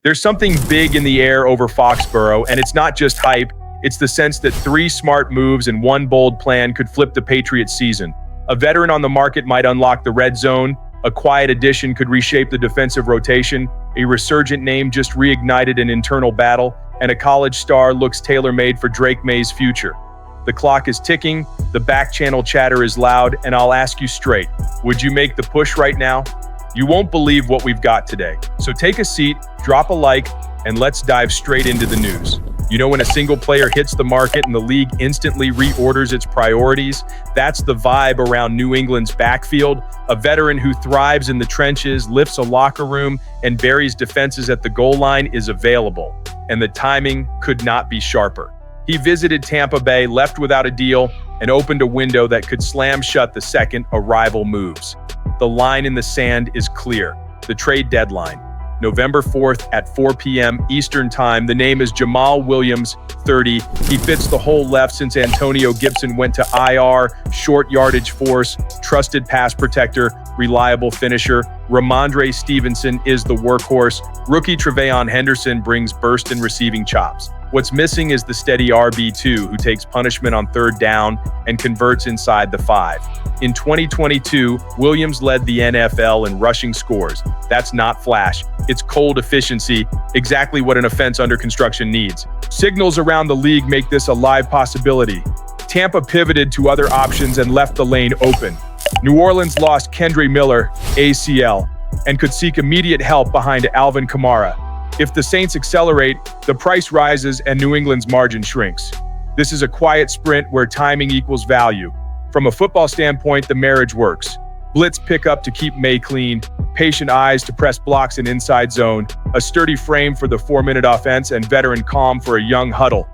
There's something big in the air over Foxboro, and it's not just hype, it's the sense that 3 smart moves and 1 bold plan could flip the Patriots season. A veteran on the market might unlock the red zone, a quiet addition could reshape the defensive rotation, a resurgent name just reignited an internal battle, and a college star looks tailor-made for Drake Maye's future. The clock is ticking, the back-channel chatter is loud, and I'll ask you straight, would you make the push right now? You won't believe what we've got today. So take a seat, drop a like, and let's dive straight into the news. You know, when a single player hits the market and the league instantly reorders its priorities, that's the vibe around New England's backfield. A veteran who thrives in the trenches, lifts a locker room, and buries defenses at the goal line is available. And the timing could not be sharper. He visited Tampa Bay, left without a deal, and opened a window that could slam shut the second a rival moves. The line in the sand is clear. The trade deadline, November 4th at 4 p.m. Eastern Time. The name is Jamal Williams, 30. He fits the hole left since Antonio Gibson went to IR, short yardage force, trusted pass protector, reliable finisher. Rhamondre Stevenson is the workhorse. Rookie Tre'Veyon Henderson brings burst and receiving chops. What's missing is the steady RB2 who takes punishment on 3rd down and converts inside the 5. In 2022, Williams led the NFL in rushing scores. That's not flash. It's cold efficiency, exactly what an offense under construction needs. Signals around the league make this a live possibility. Tampa pivoted to other options and left the lane open. New Orleans lost Kendre Miller, ACL, and could seek immediate help behind Alvin Kamara. If the Saints accelerate, the price rises and New England's margin shrinks. This is a quiet sprint where timing equals value. From a football standpoint, the marriage works. Blitz pickup to keep Maye clean, patient eyes to press blocks in inside zone, a sturdy frame for the 4-minute offense, and veteran calm for a young huddle.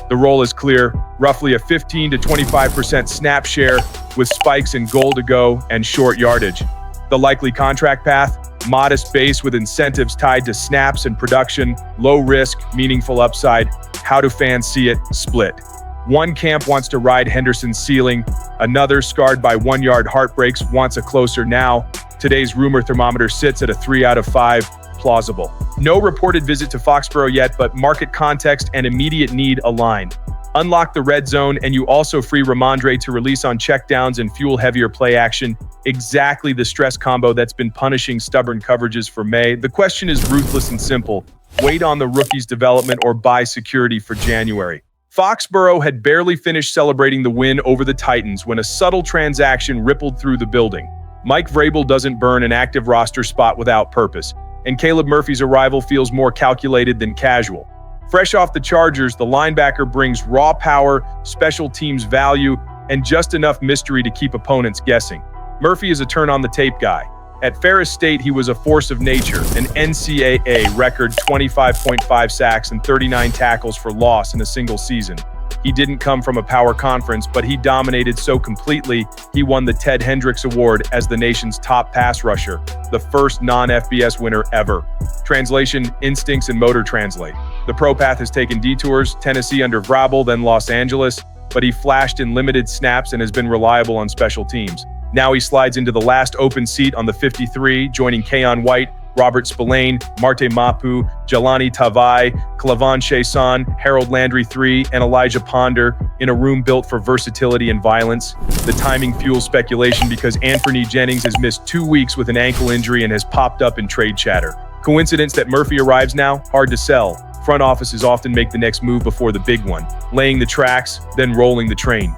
The role is clear, roughly a 15 to 25% snap share with spikes in goal to go and short yardage. The likely contract path, modest base with incentives tied to snaps and production, low risk, meaningful upside. How do fans see it? Split. One camp wants to ride Henderson's ceiling, another, scarred by 1-yard heartbreaks, wants a closer now. Today's rumor thermometer sits at a 3 out of 5, plausible. No reported visit to Foxboro yet, but market context and immediate need align. Unlock the red zone, and you also free Rhamondre to release on checkdowns and fuel heavier play action. Exactly the stress combo that's been punishing stubborn coverages for Maye. The question is ruthless and simple. Wait on the rookie's development or buy security for January. Foxboro had barely finished celebrating the win over the Titans when a subtle transaction rippled through the building. Mike Vrabel doesn't burn an active roster spot without purpose, and Caleb Murphy's arrival feels more calculated than casual. Fresh off the Chargers, the linebacker brings raw power, special teams value, and just enough mystery to keep opponents guessing. Murphy is a turn-on-the-tape guy. At Ferris State, he was a force of nature, an NCAA record 25.5 sacks and 39 tackles for loss in a single season. He didn't come from a power conference, but he dominated so completely, he won the Ted Hendricks Award as the nation's top pass rusher, the first non-FBS winner ever. Translation: instincts and motor translate. The pro path has taken detours, Tennessee under Vrabel, then Los Angeles, but he flashed in limited snaps and has been reliable on special teams. Now he slides into the last open seat on the 53, joining Keon White, Robert Spillane, Marte Mapu, Jelani Tavai, Clavon Chason, Harold Landry III, and Elijah Ponder in a room built for versatility and violence. The timing fuels speculation because Anthony Jennings has missed 2 weeks with an ankle injury and has popped up in trade chatter. Coincidence that Murphy arrives now? Hard to sell. Front offices often make the next move before the big one, laying the tracks, then rolling the train.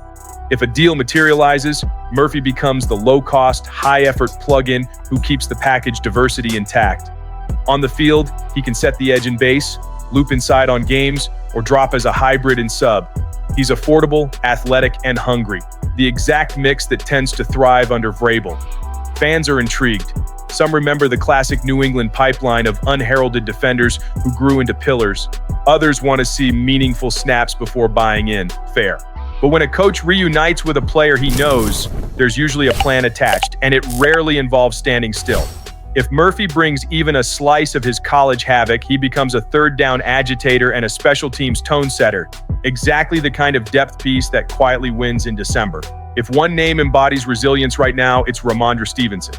If a deal materializes, Murphy becomes the low-cost, high-effort plug-in who keeps the package diversity intact. On the field, he can set the edge in base, loop inside on games, or drop as a hybrid in sub. He's affordable, athletic, and hungry, the exact mix that tends to thrive under Vrabel. Fans are intrigued. Some remember the classic New England pipeline of unheralded defenders who grew into pillars. Others want to see meaningful snaps before buying in. Fair. But when a coach reunites with a player he knows, there's usually a plan attached, and it rarely involves standing still. If Murphy brings even a slice of his college havoc, he becomes a third-down agitator and a special teams tone setter, exactly the kind of depth piece that quietly wins in December. If one name embodies resilience right now, it's Rhamondre Stevenson.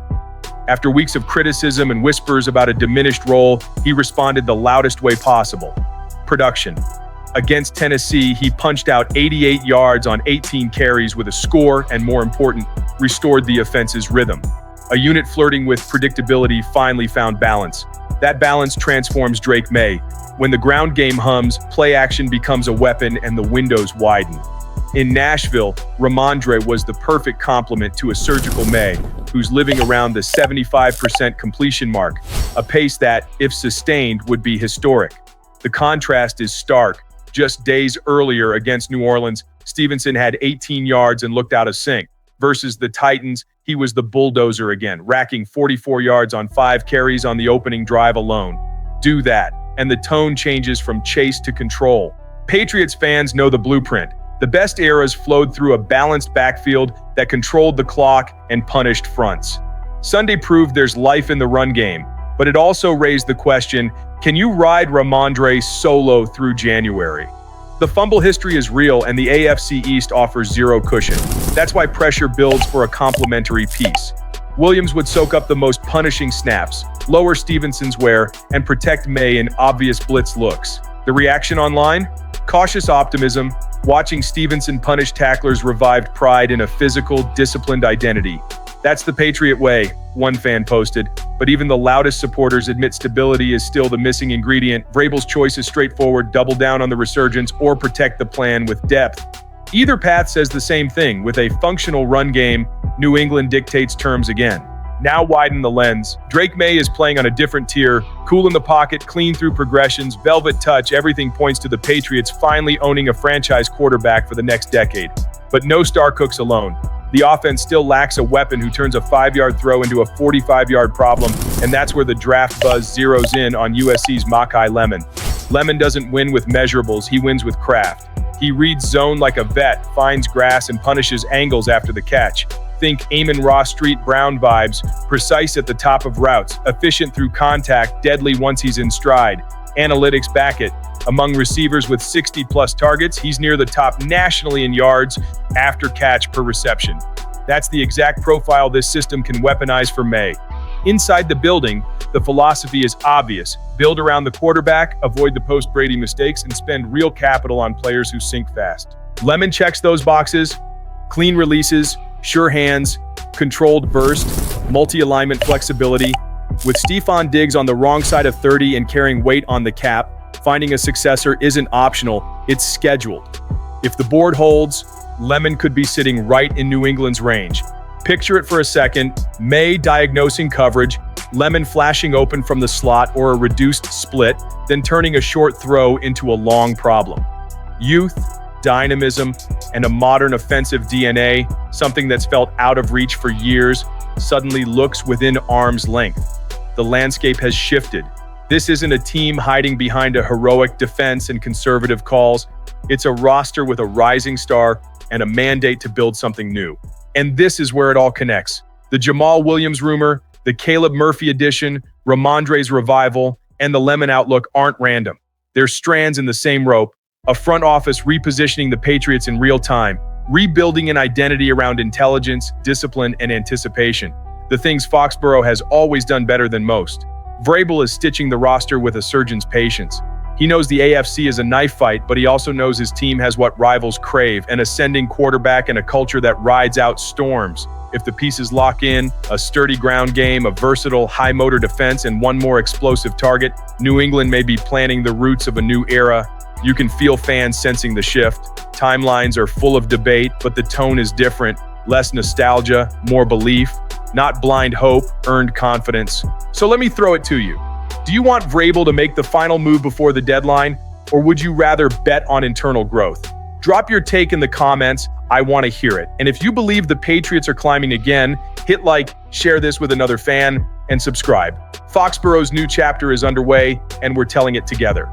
After weeks of criticism and whispers about a diminished role, he responded the loudest way possible. Production. Against Tennessee, he punched out 88 yards on 18 carries with a score and, more important, restored the offense's rhythm. A unit flirting with predictability finally found balance. That balance transforms Drake Maye. When the ground game hums, play action becomes a weapon and the windows widen. In Nashville, Rhamondre was the perfect complement to a surgical Maye, who's living around the 75% completion mark, a pace that, if sustained, would be historic. The contrast is stark. Just days earlier against New Orleans, Stevenson had 18 yards and looked out of sync. Versus the Titans, he was the bulldozer again, racking 44 yards on 5 carries on the opening drive alone. Do that, and the tone changes from chase to control. Patriots fans know the blueprint. The best eras flowed through a balanced backfield that controlled the clock and punished fronts. Sunday proved there's life in the run game, but it also raised the question, can you ride Rhamondre solo through January? The fumble history is real, and the AFC East offers zero cushion. That's why pressure builds for a complementary piece. Williams would soak up the most punishing snaps, lower Stevenson's wear, and protect Maye in obvious blitz looks. The reaction online? Cautious optimism. Watching Stevenson punish tacklers revived pride in a physical, disciplined identity. That's the Patriot way, one fan posted. But even the loudest supporters admit stability is still the missing ingredient. Vrabel's choice is straightforward: double down on the resurgence or protect the plan with depth. Either path says the same thing. With a functional run game, New England dictates terms again. Now widen the lens. Drake Maye is playing on a different tier. Cool in the pocket, clean through progressions, velvet touch. Everything points to the Patriots finally owning a franchise quarterback for the next decade. But no star cooks alone. The offense still lacks a weapon who turns a 5-yard throw into a 45-yard problem, and that's where the draft buzz zeroes in on USC's Makai Lemon. Lemon doesn't win with measurables, he wins with craft. He reads zone like a vet, finds grass, and punishes angles after the catch. Think Amon-Ra Street Brown vibes, precise at the top of routes, efficient through contact, deadly once he's in stride. Analytics back it. Among receivers with 60-plus targets, he's near the top nationally in yards after catch per reception. That's the exact profile this system can weaponize for Maye. Inside the building, the philosophy is obvious. Build around the quarterback, avoid the post-Brady mistakes, and spend real capital on players who sink fast. Lemon checks those boxes. Clean releases, sure hands, controlled burst, multi-alignment flexibility. With Stephon Diggs on the wrong side of 30 and carrying weight on the cap, finding a successor isn't optional, it's scheduled. If the board holds, Lemon could be sitting right in New England's range. Picture it for a second: Maye diagnosing coverage, Lemon flashing open from the slot or a reduced split, then turning a short throw into a long problem. Youth, dynamism, and a modern offensive DNA, something that's felt out of reach for years, suddenly looks within arm's length. The landscape has shifted. This isn't a team hiding behind a heroic defense and conservative calls. It's a roster with a rising star and a mandate to build something new. And this is where it all connects. The Jamal Williams rumor, the Caleb Murphy addition, Rhamondre's revival, and the Lemon outlook aren't random. They're strands in the same rope, a front office repositioning the Patriots in real time, rebuilding an identity around intelligence, discipline, and anticipation. The things Foxboro has always done better than most. Vrabel is stitching the roster with a surgeon's patience. He knows the AFC is a knife fight, but he also knows his team has what rivals crave: an ascending quarterback and a culture that rides out storms. If the pieces lock in, a sturdy ground game, a versatile, high-motor defense, and one more explosive target, New England may be planning the roots of a new era. You can feel fans sensing the shift. Timelines are full of debate, but the tone is different. Less nostalgia, more belief. Not blind hope, earned confidence. So let me throw it to you. Do you want Vrabel to make the final move before the deadline, or would you rather bet on internal growth? Drop your take in the comments. I want to hear it. And if you believe the Patriots are climbing again, hit like, share this with another fan, and subscribe. Foxboro's new chapter is underway, and we're telling it together.